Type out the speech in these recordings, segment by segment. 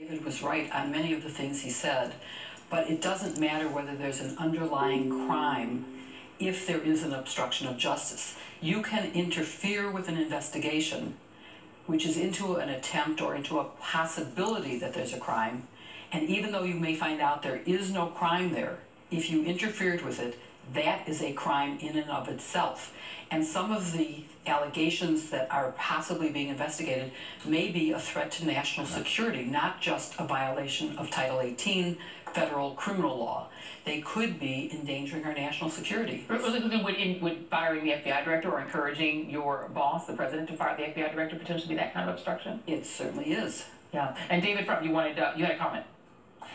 David was right on many of the things he said, but it doesn't matter whether there's an underlying crime if there is an obstruction of justice. You can interfere with an investigation which is into an attempt or into a possibility that there's a crime, and even though you may find out there is no crime there, if you interfered with it, that is a crime in and of itself. And some of the allegations that are possibly being investigated may be a threat to national security, not just a violation of Title 18 federal criminal law. They could be endangering our national security. Would firing the FBI director or encouraging your boss, the president, to fire the FBI director potentially be that kind of obstruction? It certainly is. Yeah. And David, you had a comment.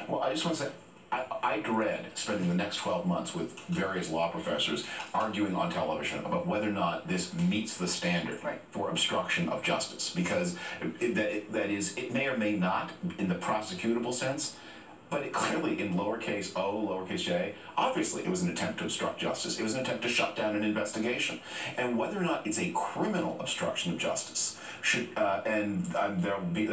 Well, I just want to say, I dread spending the next 12 months with various law professors arguing on television about whether or not this meets the standard for obstruction of justice, because it may or may not in the prosecutable sense, but it clearly in lowercase o, lowercase j, obviously it was an attempt to obstruct justice. It was an attempt to shut down an investigation. And whether or not it's a criminal obstruction of justice, there'll be,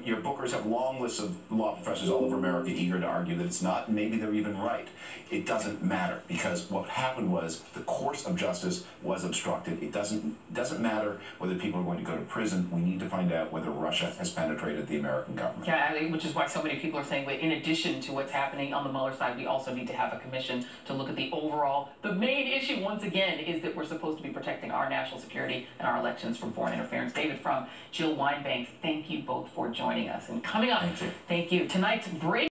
your bookers have long lists of law professors all over America eager to argue that it's not, and maybe they're even right. It doesn't matter, because what happened was the course of justice was obstructed. It doesn't matter whether people are going to go to prison. We need to find out whether Russia has penetrated the American government. Yeah, which is why so many people are saying, in addition to what's happening on the Mueller side, we also need to have a commission to look at the overall. The main issue, once again, is that we're supposed to be protecting our national security and our elections from foreign interference. David Frum, Jill Wine-Banks, thank you both for joining us. And coming up, thank you. Tonight's break.